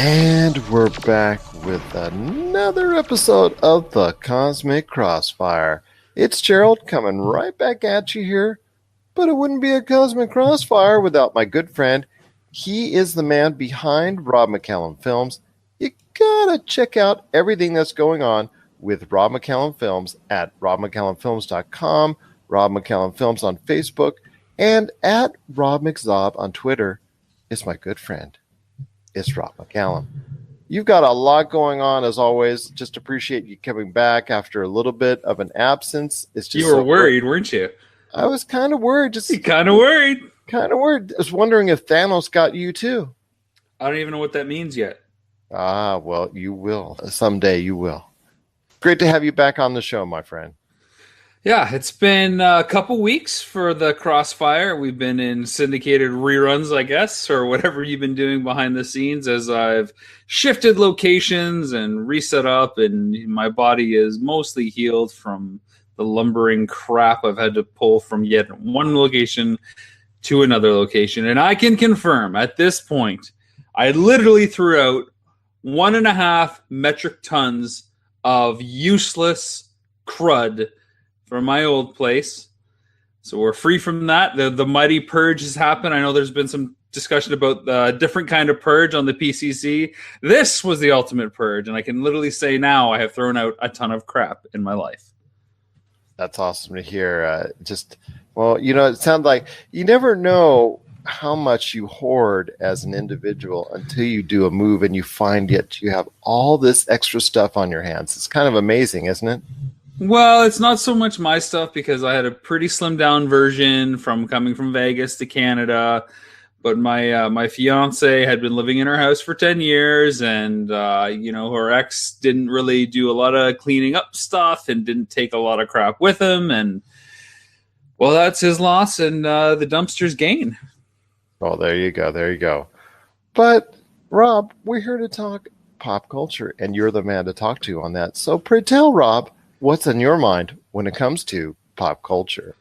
And we're back with another episode of the Cosmic Crossfire. It's Gerald coming right back at you here, but it wouldn't be a Cosmic Crossfire without my good friend. He is the man behind Rob McCallum Films. You gotta check out everything that's going on with Rob McCallum Films at robmccallumfilms.com, Rob McCallum Films on Facebook, and at Rob McZob on Twitter. It's my good friend. It's Rob McCallum. You've got a lot going on, as always. Just appreciate you coming back after a little bit of an absence. It's just you were worried, weren't you? I was kind of worried. Kind of worried. Kind of worried. I was wondering if Thanos got you too. I don't even know what that means yet. Ah, well, you will. Someday you will. Great to have you back on the show, my friend. Yeah, it's been a couple weeks for the Crossfire. We've been in syndicated reruns, I guess, or whatever you've been doing behind the scenes as I've shifted locations and reset up, and my body is mostly healed from the lumbering crap I've had to pull from yet one location to another location. And I can confirm at this point, I literally threw out 1.5 metric tons of useless crud from my old place. So we're free from that. The mighty purge has happened. I know there's been some discussion about the different kind of purge on the PCC. This was the ultimate purge, and I can literally say now I have thrown out a ton of crap in my life. That's awesome to hear. It sounds like you never know how much you hoard as an individual until you do a move and you find yet you have all this extra stuff on your hands. It's kind of amazing, isn't it? Well, it's not so much my stuff because I had a pretty slimmed down version from coming from Vegas to Canada. But my fiance had been living in her house for 10 years, and her ex didn't really do a lot of cleaning up stuff and didn't take a lot of crap with him. And well, that's his loss, and the dumpster's gain. Oh, there you go. There you go. But Rob, we're here to talk pop culture, and you're the man to talk to on that. So pray tell, Rob, what's on your mind when it comes to pop culture?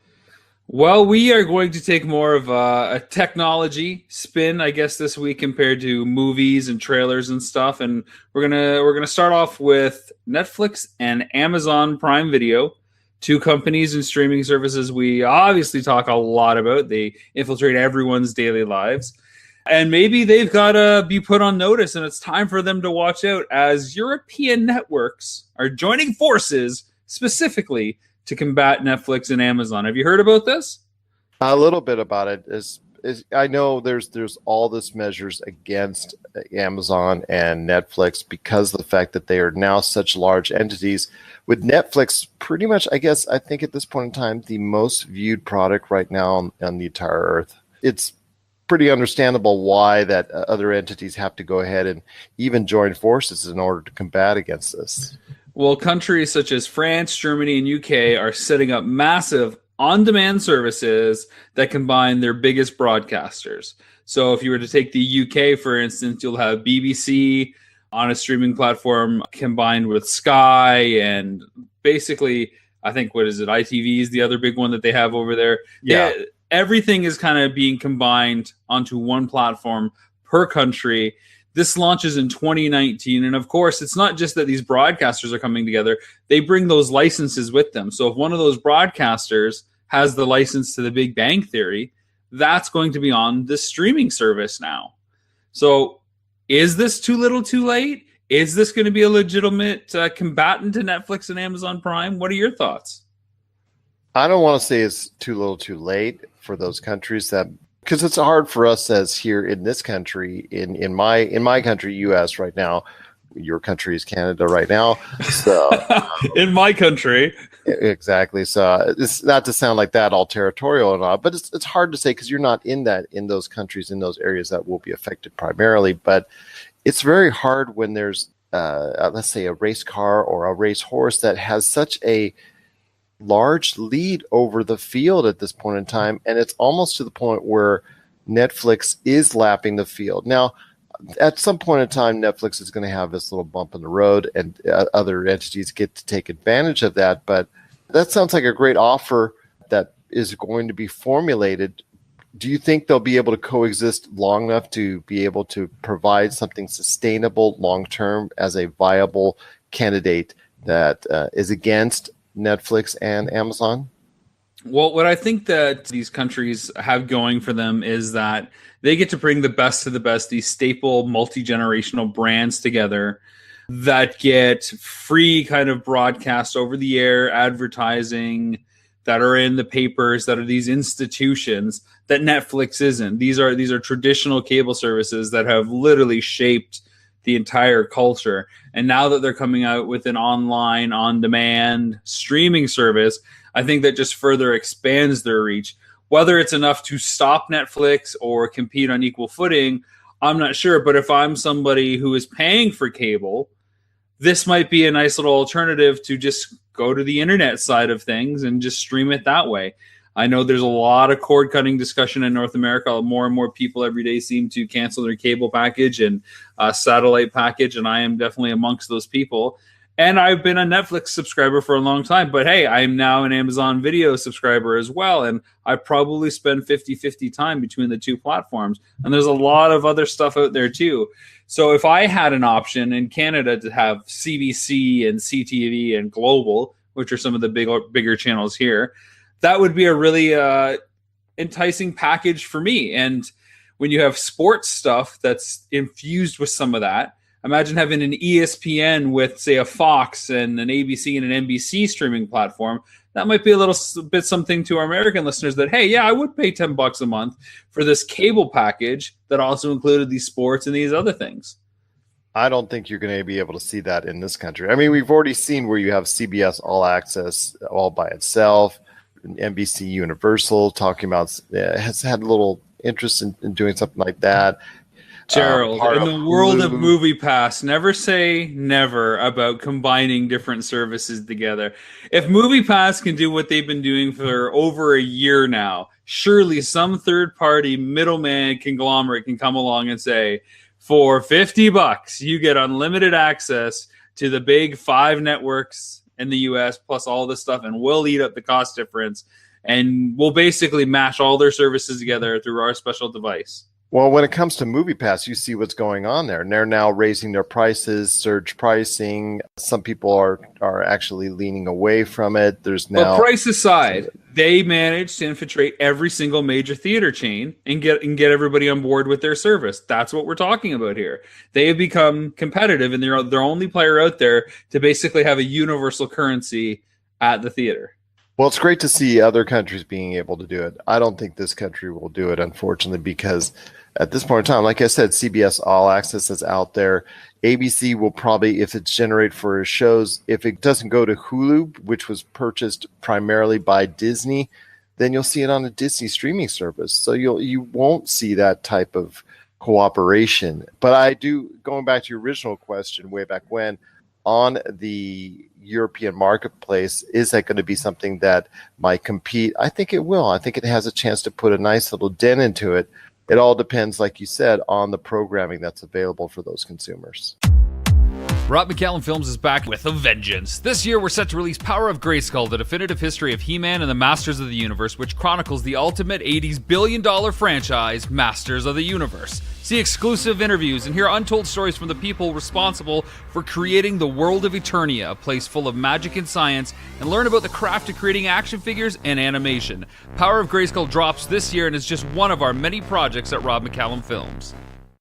Well, we are going to take more of a technology spin, I guess, this week compared to movies and trailers and stuff. And we're gonna start off with Netflix and Amazon Prime Video, two companies and streaming services we obviously talk a lot about. They infiltrate everyone's daily lives. And maybe they've got to be put on notice, and it's time for them to watch out as European networks are joining forces specifically to combat Netflix and Amazon. Have you heard about this? A little bit about it. I know there's all this measures against Amazon and Netflix because of the fact that they are now such large entities. With Netflix, pretty much, I think at this point in time, the most viewed product right now on the entire earth. It's pretty understandable why that other entities have to go ahead and even join forces in order to combat against this. Well, countries such as France, Germany, and UK are setting up massive on-demand services that combine their biggest broadcasters. So if you were to take the UK, for instance, you'll have BBC on a streaming platform combined with Sky, and basically, I think, ITV is the other big one that they have over there. Yeah. Everything is kind of being combined onto one platform per country. This launches in 2019. And of course, it's not just that these broadcasters are coming together. They bring those licenses with them. So if one of those broadcasters has the license to The Big Bang Theory, that's going to be on the streaming service now. So is this too little too late? Is this going to be a legitimate combatant to Netflix and Amazon Prime? What are your thoughts? I don't want to say it's too little too late for those countries because it's hard for us as here in this country, in my country, US right now. Your country is Canada right now. So in my country. Exactly. So it's not to sound like that all territorial or not, but it's hard to say because you're not in those countries, in those areas that will be affected primarily. But it's very hard when there's let's say a race car or a race horse that has such a large lead over the field at this point in time, and it's almost to the point where Netflix is lapping the field. Now, at some point in time, Netflix is going to have this little bump in the road, and other entities get to take advantage of that. But that sounds like a great offer that is going to be formulated do you think they'll be able to coexist long enough to be able to provide something sustainable long-term as a viable candidate that is against Netflix and Amazon? Well, what I think that these countries have going for them is that they get to bring the best of the best, these staple multi-generational brands together that get free kind of broadcast over the air advertising that are in the papers, that are these institutions that Netflix isn't. These are traditional cable services that have literally shaped the entire culture. And now that they're coming out with an online, on-demand streaming service, I think that just further expands their reach. Whether it's enough to stop Netflix or compete on equal footing, I'm not sure. But if I'm somebody who is paying for cable, this might be a nice little alternative to just go to the internet side of things and just stream it that way. I know there's a lot of cord cutting discussion in North America. More and more people every day seem to cancel their cable package and satellite package, and I am definitely amongst those people. And I've been a Netflix subscriber for a long time, but hey, I'm now an Amazon Video subscriber as well, and I probably spend 50-50 time between the two platforms. And there's a lot of other stuff out there too. So if I had an option in Canada to have CBC and CTV and Global, which are some of the bigger channels here, that would be a really enticing package for me. And when you have sports stuff that's infused with some of that, imagine having an ESPN with, say, a Fox and an ABC and an NBC streaming platform. That might be a little bit something to our American listeners that, hey, yeah, I would pay $10 a month for this cable package that also included these sports and these other things. I don't think you're going to be able to see that in this country. I mean, we've already seen where you have CBS All Access all by itself, NBC Universal talking about has had a little interest in doing something like that. Gerald, in the world of Movie Pass, never say never about combining different services together. If Movie Pass can do what they've been doing for over a year now, surely some third-party middleman conglomerate can come along and say, for $50, you get unlimited access to the big 5 networks in the US plus all this stuff, and we'll eat up the cost difference, and we'll basically mash all their services together through our special device. Well, when it comes to MoviePass, you see what's going on there. And they're now raising their prices, surge pricing. Some people are actually leaning away from it. There's now. But price aside, they managed to infiltrate every single major theater chain and get everybody on board with their service. That's what we're talking about here. They have become competitive, and they're the only player out there to basically have a universal currency at the theater. Well, it's great to see other countries being able to do it. I don't think this country will do it, unfortunately, because at this point in time, like I said, CBS All Access is out there. ABC will probably, if it's generated for shows, if it doesn't go to Hulu, which was purchased primarily by Disney, then you'll see it on a Disney streaming service. So you won't see that type of cooperation. But I do, going back to your original question way back when, on the European marketplace, is that going to be something that might compete? I think it will. I think it has a chance to put a nice little dent into it. It all depends, like you said, on the programming that's available for those consumers. Rob McCallum Films is back with a vengeance. This year, we're set to release Power of Grayskull, the definitive history of He-Man and the Masters of the Universe, which chronicles the ultimate 80s billion-dollar franchise, Masters of the Universe. See exclusive interviews and hear untold stories from the people responsible for creating the world of Eternia, a place full of magic and science, and learn about the craft of creating action figures and animation. Power of Grayskull drops this year and is just one of our many projects at Rob McCallum Films.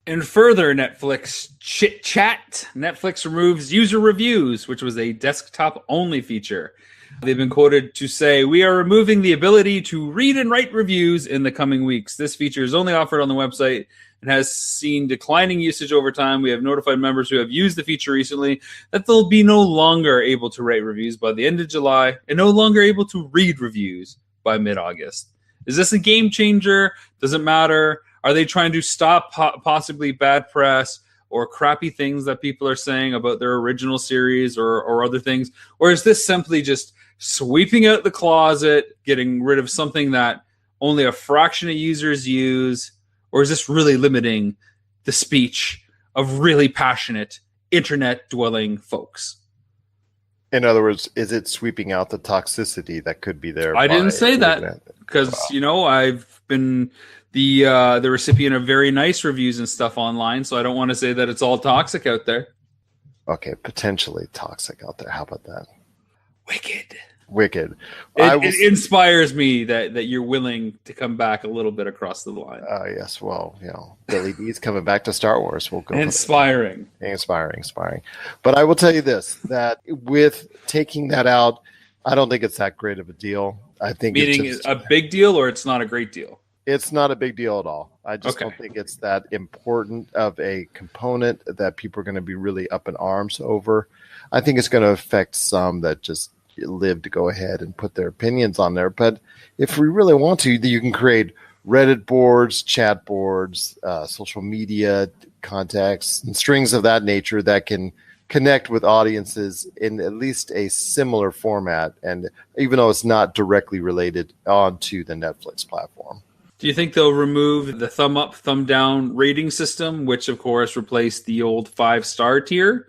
And further Netflix chit-chat, Netflix removes user reviews, which was a desktop-only feature. They've been quoted to say, "We are removing the ability to read and write reviews in the coming weeks. This feature is only offered on the website and has seen declining usage over time. We have notified members who have used the feature recently that they'll be no longer able to write reviews by the end of July and no longer able to read reviews by mid-August." Is this a game changer? Does it matter? Are they trying to stop possibly bad press or crappy things that people are saying about their original series or other things? Or is this simply just sweeping out the closet, getting rid of something that only a fraction of users use? Or is this really limiting the speech of really passionate internet-dwelling folks? In other words, is it sweeping out the toxicity that could be there? I didn't say that because, I've been the recipient of very nice reviews and stuff online, so I don't want to say that it's all toxic out there. Okay, potentially toxic out there. How about that? Wicked. It Inspires me that you're willing to come back a little bit across the line. Yes, well, Billy D's coming back to Star Wars. We'll go inspiring. But I will tell you this, that with taking that out, I don't think it's that great of a deal. I think meaning it's a big deal, or it's not a great deal? It's not a big deal at all. I just don't think it's that important of a component that people are going to be really up in arms over. I think it's going to affect some that just live to go ahead and put their opinions on there. But if we really want to, you can create Reddit boards, chat boards, social media contacts, and strings of that nature that can connect with audiences in at least a similar format. And even though it's not directly related onto the Netflix platform. Do you think they'll remove the thumb up, thumb down rating system, which of course replaced the old 5-star tier?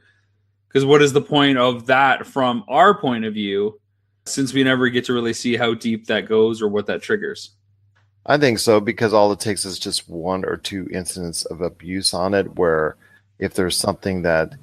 Because what is the point of that from our point of view, since we never get to really see how deep that goes or what that triggers? I think so, because all it takes is just one or two incidents of abuse on it, where if there's something that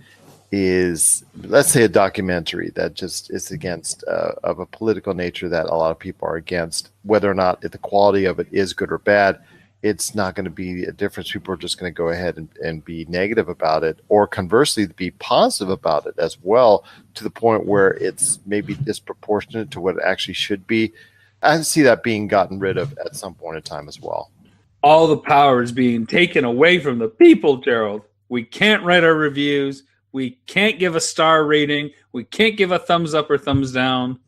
is, let's say, a documentary that just is against of a political nature that a lot of people are against, whether or not the quality of it is good or bad, it's not going to be a difference. People are just going to go ahead and be negative about it, or conversely, be positive about it as well, to the point where it's maybe disproportionate to what it actually should be. I see that being gotten rid of at some point in time as well. All the power is being taken away from the people, Gerald. We can't write our reviews. We can't give a star rating. We can't give a thumbs up or thumbs down.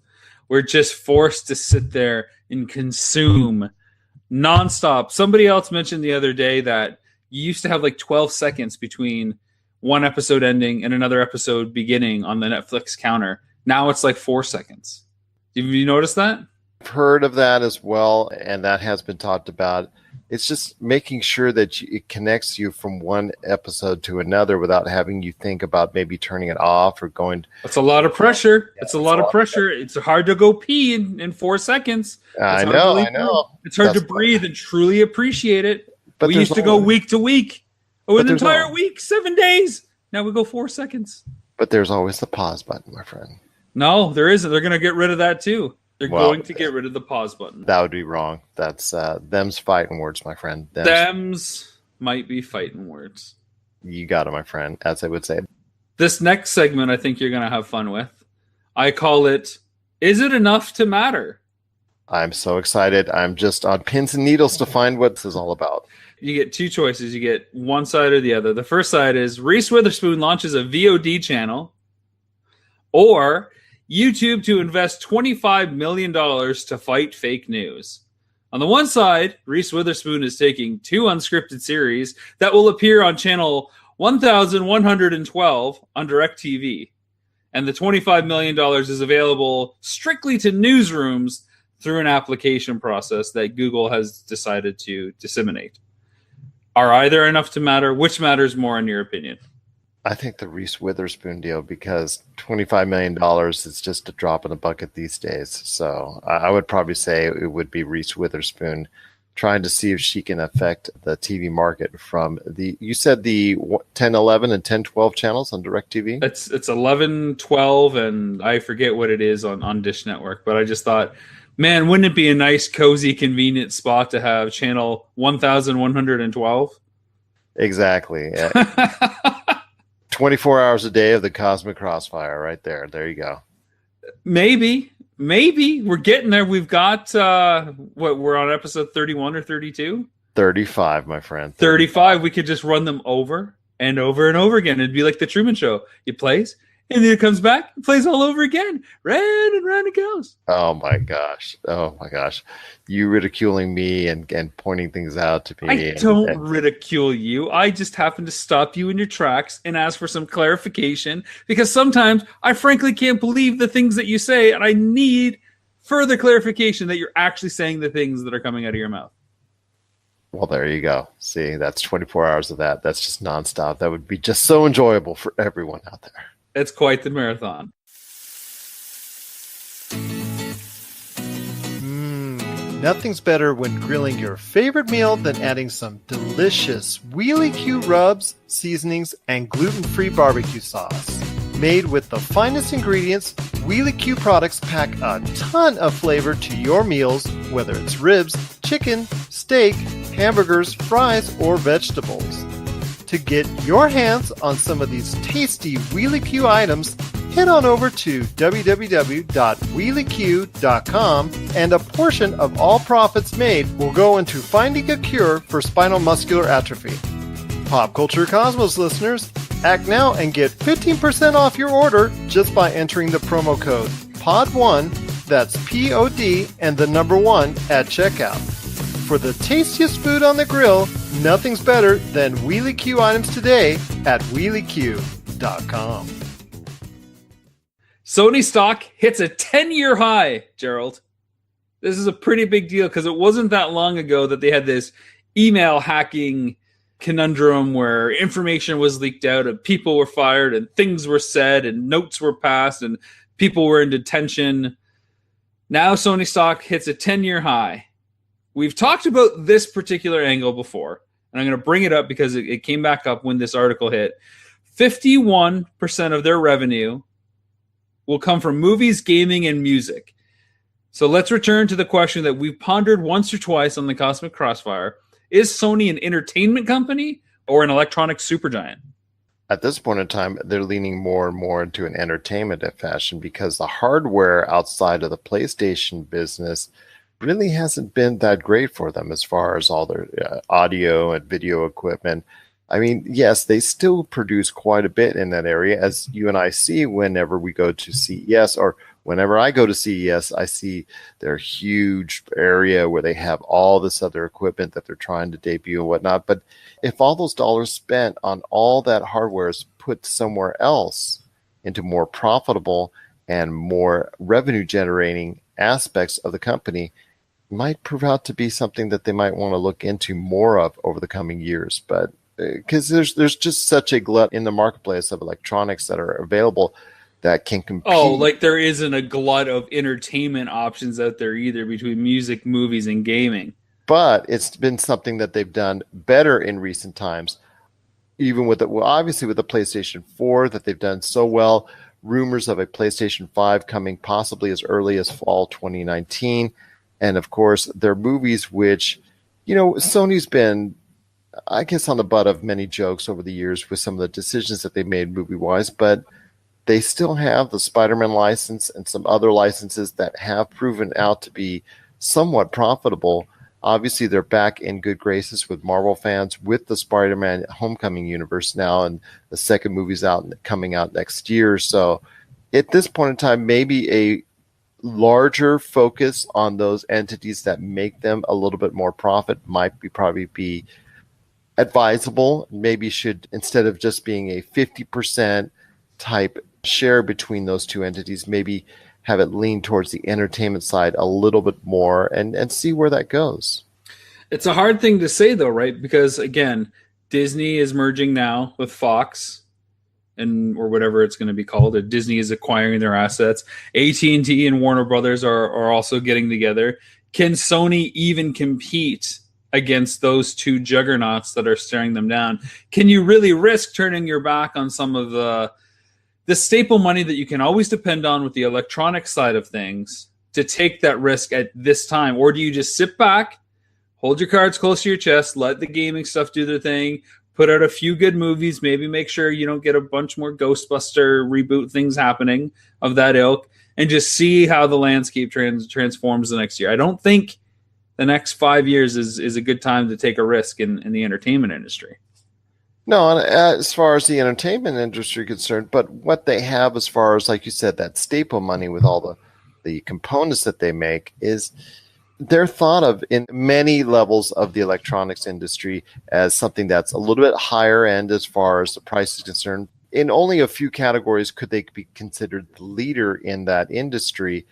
We're just forced to sit there and consume nonstop. Somebody else mentioned the other day that you used to have like 12 seconds between one episode ending and another episode beginning on the Netflix counter. Now it's like 4 seconds. Have you noticed that? I've heard of that as well, and that has been talked about. It's just making sure that it connects you from one episode to another without having you think about maybe turning it off or going. It's a lot of pressure. It's a lot of pressure. It's hard to go pee in 4 seconds. I know. It's hard to breathe and truly appreciate it. But we used to go week to week. An entire week, 7 days. Now we go 4 seconds. But there's always the pause button, my friend. No, there isn't. They're going to get rid of that too. They're going to get rid of the pause button. That would be wrong. That's them's fighting words, my friend. Them's might be fighting words. You got it, my friend, as I would say. This next segment I think you're going to have fun with. I call it, Is It Enough to Matter? I'm so excited. I'm just on pins and needles to find what this is all about. You get two choices. You get one side or the other. The first side is Reese Witherspoon launches a VOD channel, or YouTube to invest $25 million to fight fake news. On the one side, Reese Witherspoon is taking 2 unscripted series that will appear on channel 1112 on DirecTV. And the $25 million is available strictly to newsrooms through an application process that Google has decided to disseminate. Are either enough to matter? Which matters more in your opinion? I think the Reese Witherspoon deal, because $25 million is just a drop in the bucket these days. So I would probably say it would be Reese Witherspoon trying to see if she can affect the TV market from you said the 10, 11, and 10, 12 channels on DirecTV? It's 11, 12, and I forget what it is on Dish Network. But I just thought, man, wouldn't it be a nice, cozy, convenient spot to have channel 1112? Exactly. 24 hours a day of the Cosmic Crossfire right there. There you go. Maybe we're getting there. We've got we're on episode 31 or 32? 35, my friend. 35. We could just run them over and over and over again. It'd be like the Truman Show. It plays, and then it comes back, it plays all over again. Round and round it goes. Oh my gosh. You ridiculing me and pointing things out to me. I don't ridicule you. I just happen to stop you in your tracks and ask for some clarification, because sometimes I frankly can't believe the things that you say, and I need further clarification that you're actually saying the things that are coming out of your mouth. Well, there you go. See, that's 24 hours of that. That's just nonstop. That would be just so enjoyable for everyone out there. It's quite the marathon. Nothing's better when grilling your favorite meal than adding some delicious Wheelie Q rubs, seasonings, and gluten-free barbecue sauce. Made with the finest ingredients, Wheelie Q products pack a ton of flavor to your meals, whether it's ribs, chicken, steak, hamburgers, fries, or vegetables. To get your hands on some of these tasty Wheelie Q items, head on over to www.wheelieq.com, and a portion of all profits made will go into finding a cure for spinal muscular atrophy. Pop Culture Cosmos listeners, act now and get 15% off your order just by entering the promo code POD1, that's P-O-D, and the number 1 at checkout. For the tastiest food on the grill, nothing's better than Wheelie Q items today at wheelieq.com. Sony stock hits a 10-year high, Gerald. This is a pretty big deal because it wasn't that long ago that they had this email hacking conundrum where information was leaked out and people were fired and things were said and notes were passed and people were in detention. Now Sony stock hits a 10-year high. We've talked about this particular angle before, and I'm going to bring it up because it came back up when this article hit. 51% of their revenue will come from movies, gaming, and music. So let's return to the question that we've pondered once or twice on the Cosmic Crossfire. Is Sony an entertainment company or an electronic supergiant? At this point in time, they're leaning more and more into an entertainment fashion because the hardware outside of the PlayStation business really hasn't been that great for them as far as all their audio and video equipment. I mean, yes, they still produce quite a bit in that area, as you and I see whenever we go to CES, or whenever I go to CES, I see their huge area where they have all this other equipment that they're trying to debut and whatnot. But if all those dollars spent on all that hardware is put somewhere else into more profitable and more revenue generating aspects of the company, it might prove out to be something that they might want to look into more of over the coming years. But because there's just such a glut in the marketplace of electronics that are available that can compete. Oh, like there isn't a glut of entertainment options out there either between music, movies, and gaming. But it's been something that they've done better in recent times, even with it. Well, obviously with the PlayStation 4 that they've done so well. Rumors of a PlayStation 5 coming possibly as early as fall 2019, and of course their movies, which Sony's been, I guess, on the butt of many jokes over the years with some of the decisions that they made movie-wise, but they still have the Spider-Man license and some other licenses that have proven out to be somewhat profitable. Obviously, they're back in good graces with Marvel fans with the Spider-Man Homecoming universe now, and the second movie's coming out next year. So at this point in time, maybe a larger focus on those entities that make them a little bit more profit might probably be advisable. Maybe should, instead of just being a 50% type share between those two entities, maybe have it lean towards the entertainment side a little bit more and see where that goes. It's a hard thing to say though, right? Because again, Disney is merging now with Fox or whatever it's going to be called. Disney is acquiring their assets. AT&T and Warner Brothers are also getting together. Can Sony even compete against those two juggernauts that are staring them down? Can you really risk turning your back on some of the staple money that you can always depend on with the electronic side of things to take that risk at this time? Or do you just sit back, hold your cards close to your chest, let the gaming stuff do their thing, put out a few good movies, maybe make sure you don't get a bunch more Ghostbuster reboot things happening of that ilk, and just see how the landscape transforms the next year? I don't think the next 5 years is a good time to take a risk in the entertainment industry. No, as far as the entertainment industry is concerned, but what they have as far as, like you said, that staple money with all the components that they make is they're thought of in many levels of the electronics industry as something that's a little bit higher end as far as the price is concerned. In only a few categories could they be considered the leader in that industry.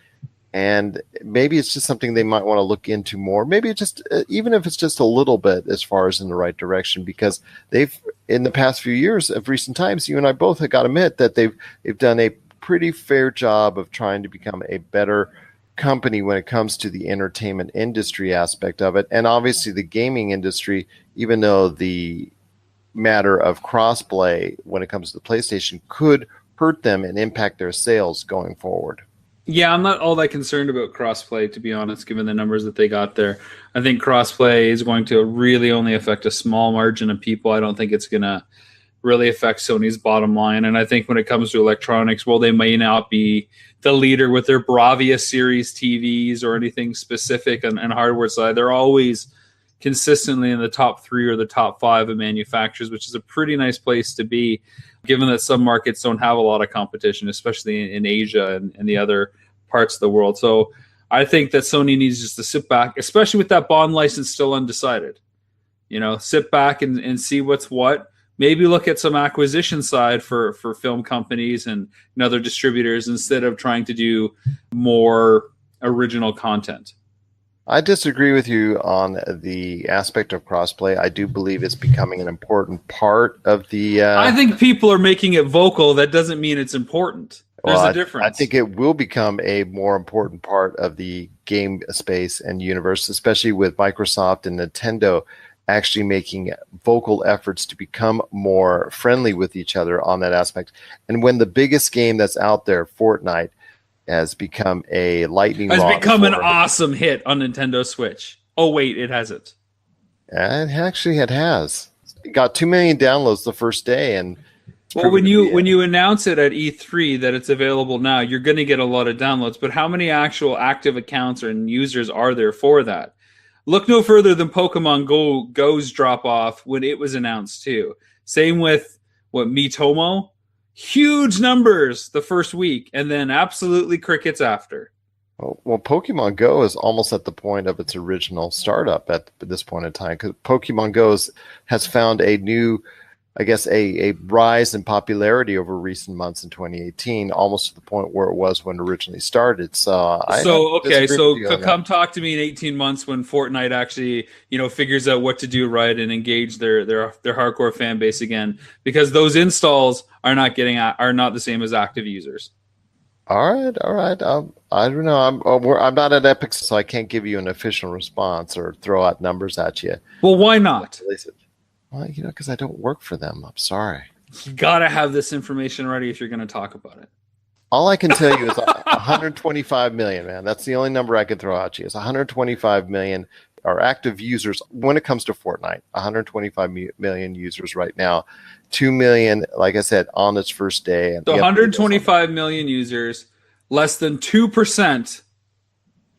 And maybe it's just something they might want to look into more. Maybe just, even if it's just a little bit as far as in the right direction, because they've, in the past few years of recent times, you and I both have got to admit that they've done a pretty fair job of trying to become a better company when it comes to the entertainment industry aspect of it. And obviously the gaming industry, even though the matter of crossplay when it comes to the PlayStation could hurt them and impact their sales going forward. Yeah, I'm not all that concerned about crossplay, to be honest, given the numbers that they got there. I think crossplay is going to really only affect a small margin of people. I don't think it's going to really affect Sony's bottom line. And I think when it comes to electronics, well, they may not be the leader with their Bravia series TVs or anything specific and hardware side. They're always consistently in the top 3 or the top 5 of manufacturers, which is a pretty nice place to be, given that some markets don't have a lot of competition, especially in Asia and the other parts of the world. So I think that Sony needs just to sit back, especially with that bond license still undecided. Sit back and see what's what. Maybe look at some acquisition side for film companies and other distributors instead of trying to do more original content. I disagree with you on the aspect of crossplay. I do believe it's becoming an important part of the... I think people are making it vocal. That doesn't mean it's important. There's a difference. I think it will become a more important part of the game space and universe, especially with Microsoft and Nintendo actually making vocal efforts to become more friendly with each other on that aspect. And when the biggest game that's out there, Fortnite, has become a lightning rod. Has become an awesome hit on Nintendo Switch. Oh, wait, it hasn't. It has. It got 2 million downloads the first day. And well, when you announce it at E3 that it's available now, you're going to get a lot of downloads. But how many actual active accounts and users are there for that? Look no further than Pokemon Go's drop off when it was announced too. Same with Miitomo. Huge numbers the first week, and then absolutely crickets after. Well, Pokemon Go is almost at the point of its original startup at this point in time, because Pokemon Go has found a new, I guess, a rise in popularity over recent months in 2018, almost to the point where it was when it originally started. So come talk to me in 18 months when Fortnite actually, figures out what to do right and engage their hardcore fan base again, because those installs are not the same as active users. All right. I don't know. I'm not at Epic, so I can't give you an official response or throw out numbers at you. Well, why not? Well, because I don't work for them. I'm sorry. You gotta have this information ready if you're going to talk about it. All I can tell you is 125 million, man. That's the only number I can throw out to you. It's 125 million are active users when it comes to Fortnite. 125 million users right now. 2 million, like I said, on its first day. So 125 million users, less than 2%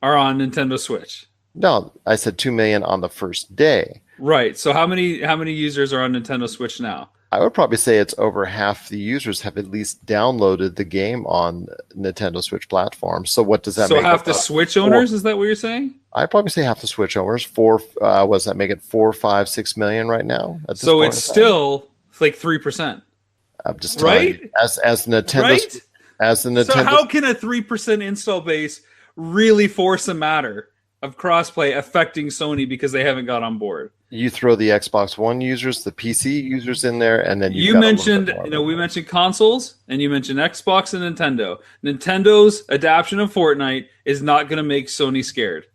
are on Nintendo Switch. No, I said 2 million on the first day. Right. So how many users are on Nintendo Switch now? I would probably say it's over half the users have at least downloaded the game on Nintendo Switch platform. So what does that make? So half the Switch owners, is that what you're saying? I'd probably say half the Switch owners. Was that make it 4, 5, 6 million right now? So it's still like 3%. I'm just telling you, as Nintendo, right? As the Nintendo. So how can a 3% install base really force a matter of crossplay affecting Sony because they haven't got on board? You throw the Xbox One users, the PC users in there, and then we mentioned consoles, and you mentioned Xbox and Nintendo. Nintendo's adoption of Fortnite is not going to make Sony scared.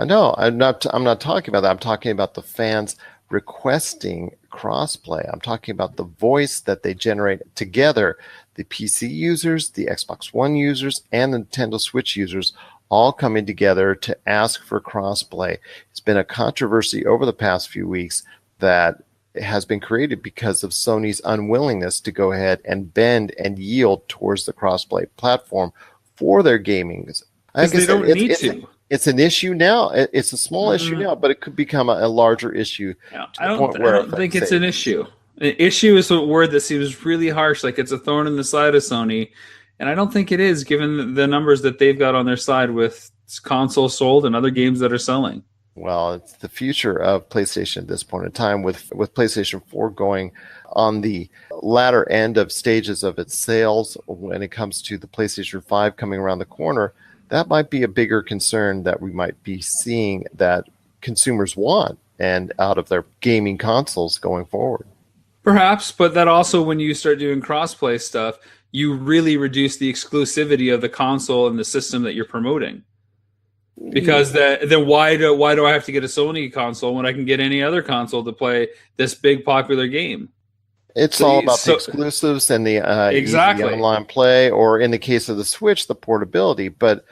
No, I'm not talking about that. I'm talking about the fans requesting crossplay. I'm talking about the voice that they generate together. The PC users, the Xbox One users, and the Nintendo Switch users all coming together to ask for crossplay. It's been a controversy over the past few weeks that has been created because of Sony's unwillingness to go ahead and bend and yield towards the crossplay platform for their gaming. Because they don't need to. It's an issue now. It's a small issue now, but it could become a larger issue. Yeah, I don't think it's an issue. An issue is a word that seems really harsh, like it's a thorn in the side of Sony. And I don't think it is, given the numbers that they've got on their side with consoles sold and other games that are selling. Well, it's the future of PlayStation at this point in time, with PlayStation 4 going on the latter end of stages of its sales. When it comes to the PlayStation 5 coming around the corner, that might be a bigger concern that we might be seeing that consumers want and out of their gaming consoles going forward. Perhaps, but that also, when you start doing crossplay stuff, you really reduce the exclusivity of the console and the system that you're promoting. Because then why do I have to get a Sony console when I can get any other console to play this big popular game? It's all about the exclusives and the easy online play, or in the case of the Switch, the portability. But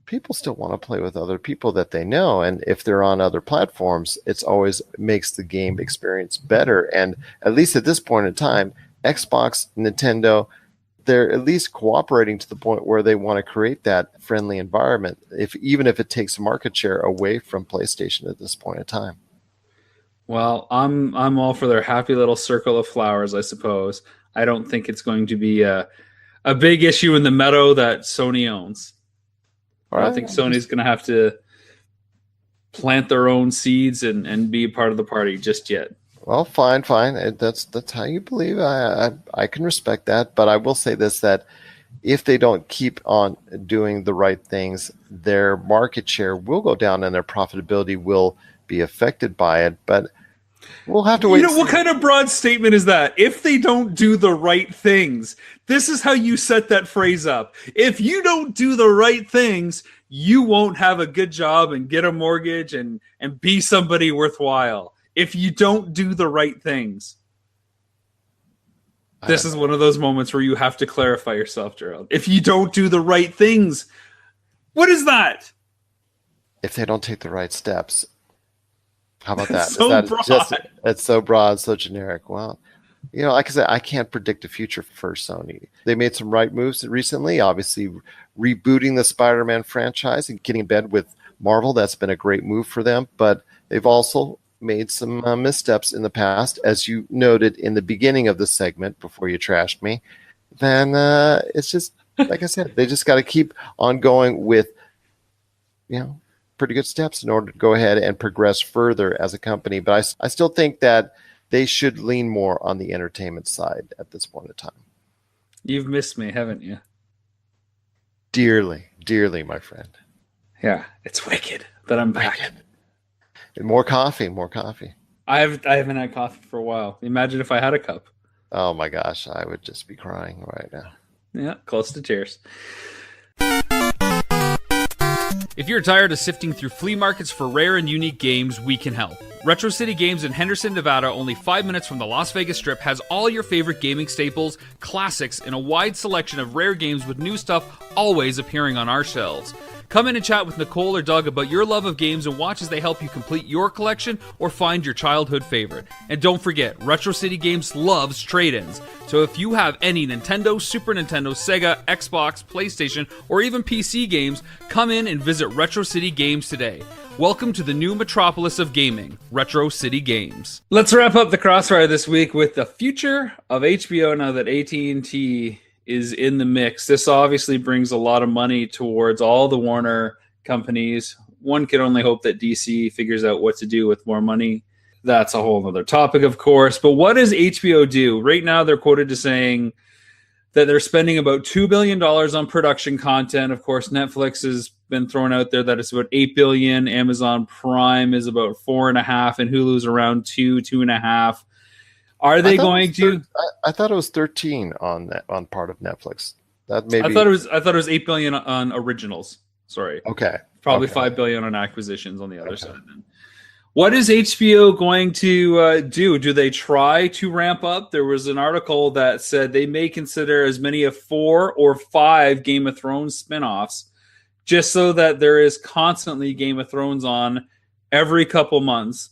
people still want to play with other people that they know, and if they're on other platforms, it's always makes the game experience better. And at least at this point in time, Xbox, Nintendo, they're at least cooperating to the point where they want to create that friendly environment, even if it takes market share away from PlayStation at this point in time. Well, I'm all for their happy little circle of flowers, I suppose. I don't think it's going to be a big issue in the meadow that Sony owns. I don't think Sony's going to have to plant their own seeds and be a part of the party just yet. Well, fine. That's how you believe. I can respect that, but I will say this, that if they don't keep on doing the right things, their market share will go down and their profitability will be affected by it. But we'll have to wait. What kind of broad statement is that? If they don't do the right things, this is how you set that phrase up. If you don't do the right things, you won't have a good job and get a mortgage and be somebody worthwhile. If you don't do the right things. This is one of those moments where you have to clarify yourself, Gerald. If you don't do the right things, what is that? If they don't take the right steps. How about that? Broad. It's so broad, so generic. Well, like I said, I can't predict the future for Sony. They made some right moves recently, obviously rebooting the Spider-Man franchise and getting in bed with Marvel. That's been a great move for them, but they've also made some missteps in the past, as you noted in the beginning of the segment before you trashed me. Then it's just, like I said, they just got to keep on going with, pretty good steps in order to go ahead and progress further as a company. But I still think that they should lean more on the entertainment side at this point in time. You've missed me, haven't you? Dearly, my friend. Yeah, it's wicked that I'm back. More coffee. I haven't had coffee for a while. Imagine if I had a cup. Oh my gosh, I would just be crying right now. Yeah, close to tears. If you're tired of sifting through flea markets for rare and unique games, we can help. Retro City Games in Henderson, Nevada, only 5 minutes from the Las Vegas Strip, has all your favorite gaming staples, classics, and a wide selection of rare games with new stuff always appearing on our shelves. Come in and chat with Nicole or Doug about your love of games and watch as they help you complete your collection or find your childhood favorite. And don't forget, Retro City Games loves trade-ins. So if you have any Nintendo, Super Nintendo, Sega, Xbox, PlayStation, or even PC games, come in and visit Retro City Games today. Welcome to the new metropolis of gaming, Retro City Games. Let's wrap up the Crossfire this week with the future of HBO now that AT&T is in the mix. This obviously brings a lot of money towards all the Warner companies. One can only hope that DC figures out what to do with more money. That's a whole other topic, of course. But what does HBO do? Right now, they're quoted as saying that they're spending about $2 billion on production content. Of course, Netflix has been thrown out there that it's about $8 billion. Amazon Prime is about $4.5 and Hulu's around $2.5. Are they going to? I thought it was 13 on part of Netflix. That maybe I thought it was 8 billion on originals. Sorry. Okay. Probably 5 billion on acquisitions on the other side. Then, what is HBO going to do? Do they try to ramp up? There was an article that said they may consider as many as 4 or 5 Game of Thrones spinoffs, just so that there is constantly Game of Thrones on every couple months.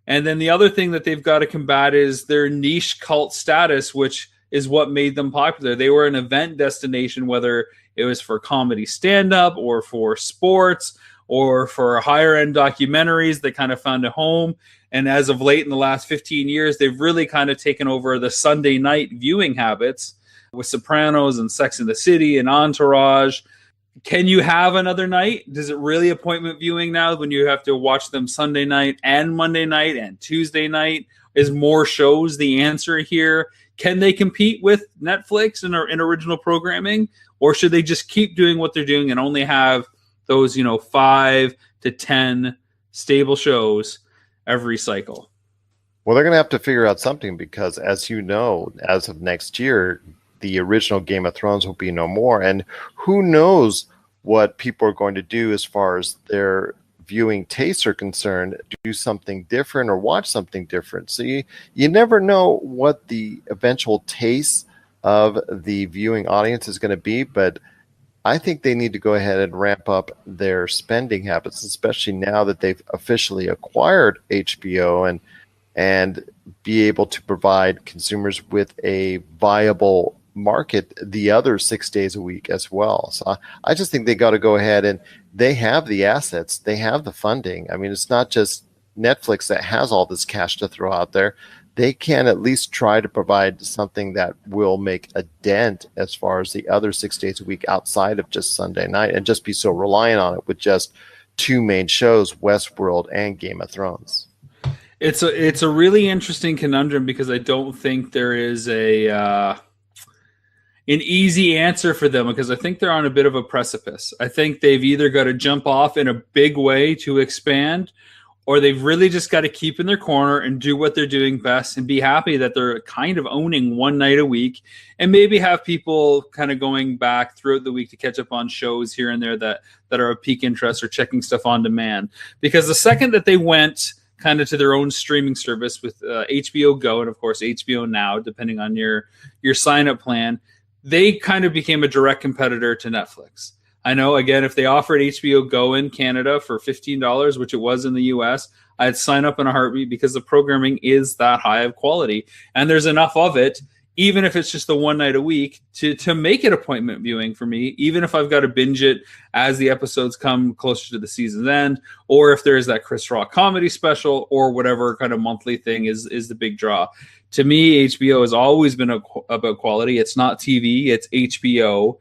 And then the other thing that they've got to combat is their niche cult status, which is what made them popular. They were an event destination, whether it was for comedy stand-up or for sports or for higher-end documentaries that kind of found a home. And as of late in the last 15 years, they've really kind of taken over the Sunday night viewing habits with Sopranos and Sex and the City and Entourage. Can you have another night? Does it really appointment viewing now when you have to watch them Sunday night and Monday night and Tuesday night? Is more shows the answer here? Can they compete with Netflix in original programming? Or should they just keep doing what they're doing and only have those, 5 to 10 stable shows every cycle? Well, they're going to have to figure out something because, as you know, as of next year, the original Game of Thrones will be no more. And who knows what people are going to do as far as their viewing tastes are concerned, do something different or watch something different. So you never know what the eventual taste of the viewing audience is going to be, but I think they need to go ahead and ramp up their spending habits, especially now that they've officially acquired HBO and be able to provide consumers with a viable market the other 6 days a week as well. So I just think they got to go ahead, and they have the assets, they have the funding. I mean, it's not just Netflix that has all this cash to throw out there. They can at least try to provide something that will make a dent as far as the other 6 days a week outside of just Sunday night, and just be so reliant on it with just two main shows, Westworld and Game of Thrones. It's a really interesting conundrum, because I don't think there is an easy answer for them, because I think they're on a bit of a precipice. I think they've either got to jump off in a big way to expand, or they've really just got to keep in their corner and do what they're doing best and be happy that they're kind of owning one night a week, and maybe have people kind of going back throughout the week to catch up on shows here and there that are of peak interest, or checking stuff on demand. Because the second that they went kind of to their own streaming service with HBO Go and, of course, HBO Now, depending on your sign-up plan, they kind of became a direct competitor to Netflix. I know, again, if they offered HBO Go in Canada for $15, which it was in the US, I'd sign up in a heartbeat, because the programming is that high of quality. And there's enough of it, even if it's just the one night a week, to make it appointment viewing for me, even if I've got to binge it as the episodes come closer to the season's end, or if there's that Chris Rock comedy special, or whatever kind of monthly thing is the big draw. To me, HBO has always been about quality. It's not TV, it's HBO.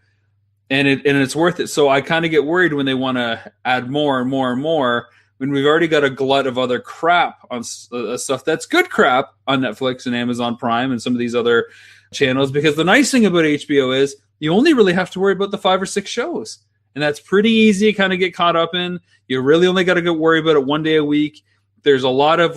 And it's worth it. So I kind of get worried when they want to add more and more and more, when we've already got a glut of other crap on stuff that's good crap on Netflix and Amazon Prime and some of these other channels. Because the nice thing about HBO is you only really have to worry about the 5 or 6 shows. And that's pretty easy to kind of get caught up in. You really only got to go worry about it one day a week. There's a lot of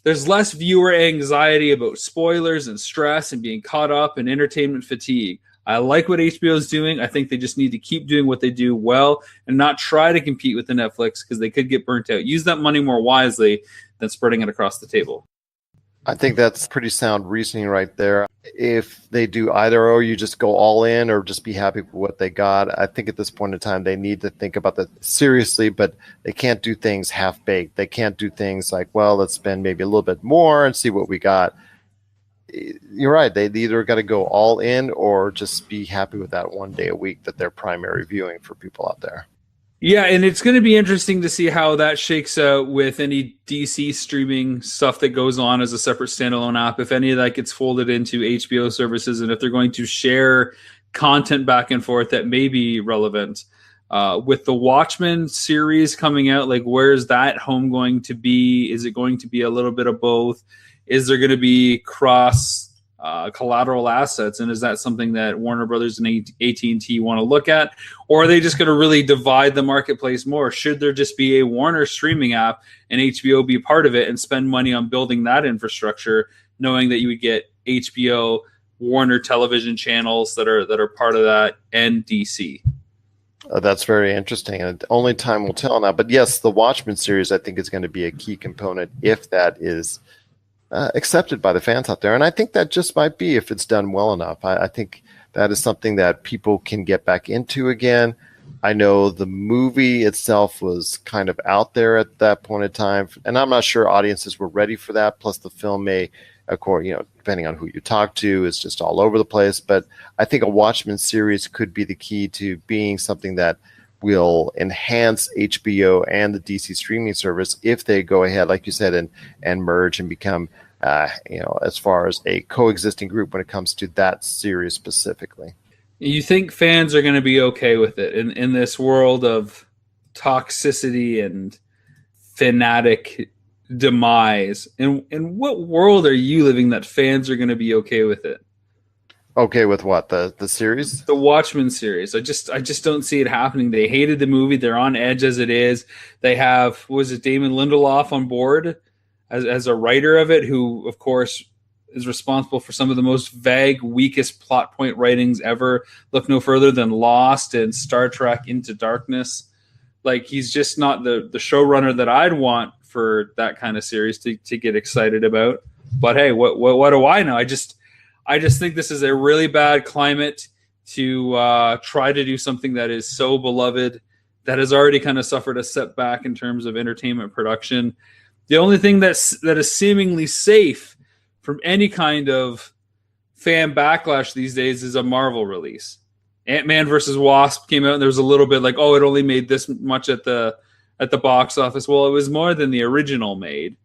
there's less viewer anxiety about spoilers and stress and being caught up and entertainment fatigue. I like what HBO is doing. I think they just need to keep doing what they do well and not try to compete with the Netflix, because they could get burnt out. Use that money more wisely than spreading it across the table. I think that's pretty sound reasoning right there. If they do either, or you just go all in or just be happy with what they got, I think at this point in time they need to think about that seriously, but they can't do things half-baked. They can't do things like, well, let's spend maybe a little bit more and see what we got. You're right. They either got to go all in or just be happy with that one day a week that they're primary viewing for people out there. Yeah, and it's going to be interesting to see how that shakes out with any DC streaming stuff that goes on as a separate standalone app, if any of that gets folded into HBO services, and if they're going to share content back and forth that may be relevant. With the Watchmen series coming out, where's that home going to be? Is it going to be a little bit of both? Is there going to be cross collateral assets, and is that something that Warner Brothers and AT&T want to look at, or are they just going to really divide the marketplace more? Should there just be a Warner streaming app and HBO be part of it and spend money on building that infrastructure, knowing that you would get HBO, Warner television channels that are part of that, and DC? That's very interesting, and only time will tell now. But yes, the Watchmen series I think is going to be a key component if that is accepted by the fans out there. And I think that just might be, if it's done well enough. I think that is something that people can get back into again. I know the movie itself was kind of out there at that point in time, and I'm not sure audiences were ready for that. Plus the film may, of course, depending on who you talk to, is just all over the place. But I think a Watchmen series could be the key to being something that will enhance HBO and the DC streaming service if they go ahead, like you said, and merge and become, as far as a coexisting group when it comes to that series specifically. You think fans are going to be okay with it in this world of toxicity and fanatic demise? In what world are you living that fans are going to be okay with it? Okay with what? The series? The Watchmen series. I just don't see it happening. They hated the movie. They're on edge as it is. They have, was it Damon Lindelof on board as a writer of it, who, of course, is responsible for some of the most vague, weakest plot point writings ever. Look no further than Lost and Star Trek Into Darkness. Like, he's just not the showrunner that I'd want for that kind of series to get excited about. But hey, what do I know? I just think this is a really bad climate to try to do something that is so beloved, that has already kind of suffered a setback in terms of entertainment production. The only thing that is seemingly safe from any kind of fan backlash these days is a Marvel release. Ant-Man versus Wasp came out, and there was a little bit like, oh, it only made this much at the box office. Well, it was more than the original made.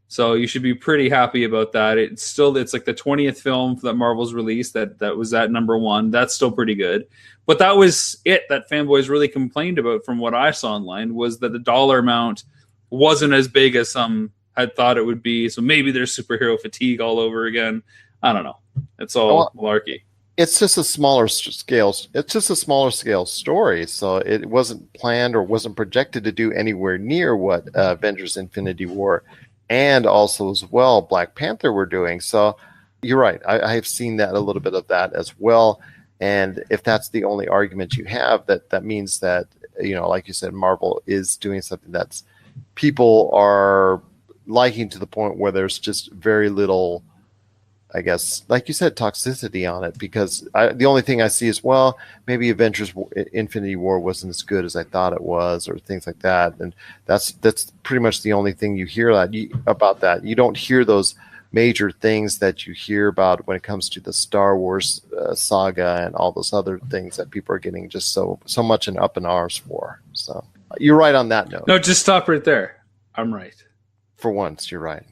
So you should be pretty happy about that. It's like the 20th film that Marvel's released that was at number one. That's still pretty good. But that was it that fanboys really complained about from what I saw online, was that the dollar amount wasn't as big as some had thought it would be. So maybe there's superhero fatigue all over again. I don't know. It's all malarkey. It's just a smaller scale. It's just a smaller scale story. So it wasn't planned or wasn't projected to do anywhere near what Avengers Infinity War and also as well Black Panther were doing. So you're right. I have seen that, a little bit of that as well. And if that's the only argument you have, that means that, like you said, Marvel is doing something that's people are liking to the point where there's just very little, I guess, like you said, toxicity on it. Because the only thing I see is, well, maybe Avengers Infinity War wasn't as good as I thought it was, or things like that. And that's pretty much the only thing you hear about that. You don't hear those major things that you hear about when it comes to the Star Wars saga and all those other things that people are getting just so much up in arms for. So you're right on that note. No, just stop right there. I'm right. For once, you're right.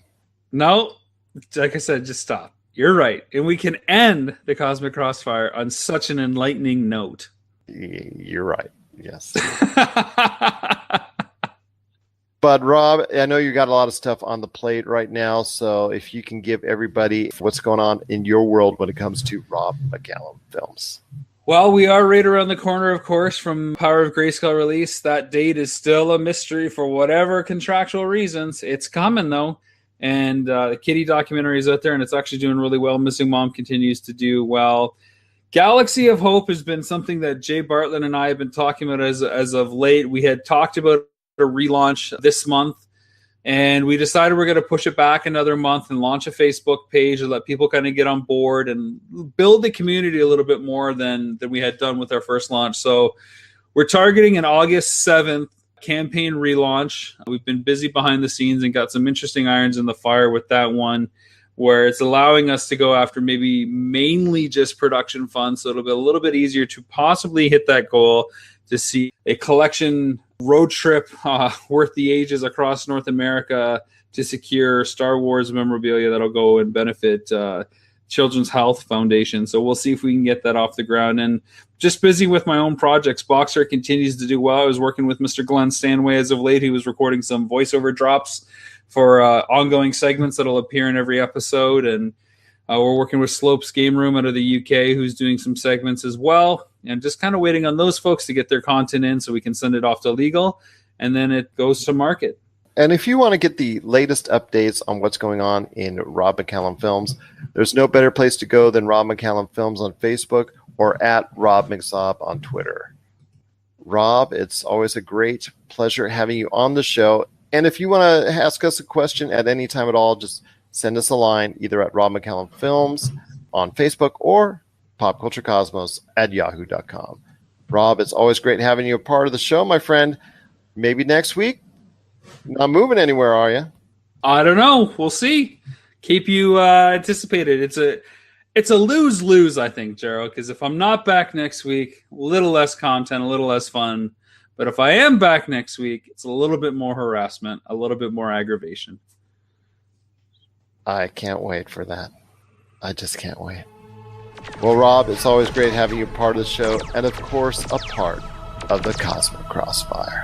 No, like I said, just stop. You're right. And we can end the Cosmic Crossfire on such an enlightening note. You're right. Yes. But Rob, I know you got a lot of stuff on the plate right now. So if you can give everybody what's going on in your world when it comes to Rob McCallum films. Well, we are right around the corner, of course, from Power of Grayskull release. That date is still a mystery for whatever contractual reasons. It's coming, though. And the Kitty documentary is out there, and it's actually doing really well. Missing Mom continues to do well. Galaxy of Hope has been something that Jay Bartlett and I have been talking about as of late. We had talked about a relaunch this month, and we decided we're going to push it back another month and launch a Facebook page and let people kind of get on board and build the community a little bit more than we had done with our first launch. So we're targeting an August 7th campaign relaunch. We've been busy behind the scenes and got some interesting irons in the fire with that one, where it's allowing us to go after maybe mainly just production funds. So it'll be a little bit easier to possibly hit that goal, to see a collection road trip worth the ages across North America to secure Star Wars memorabilia that'll go and benefit Children's Health Foundation. So we'll see if we can get that off the ground. And just busy with my own projects. Boxer continues to do well. I was working with Mr. Glenn Stanway as of late. He was recording some voiceover drops for ongoing segments that'll appear in every episode. And we're working with Slopes Game Room out of the UK, who's doing some segments as well. And just kind of waiting on those folks to get their content in so we can send it off to legal, and then it goes to market. And if you want to get the latest updates on what's going on in Rob McCallum Films, there's no better place to go than Rob McCallum Films on Facebook or at Rob McZob on Twitter. Rob, it's always a great pleasure having you on the show. And if you want to ask us a question at any time at all, just send us a line either at Rob McCallum Films on Facebook or popculturecosmos@yahoo.com. Rob, it's always great having you a part of the show, my friend. Maybe next week. Not moving anywhere, are you? I don't know. We'll see. Keep you anticipated. It's a lose-lose, I think, Gerald, because if I'm not back next week, a little less content, a little less fun. But if I am back next week, it's a little bit more harassment, a little bit more aggravation. I can't wait for that. I just can't wait. Well, Rob, it's always great having you part of the show and, of course, a part of the Cosmic Crossfire.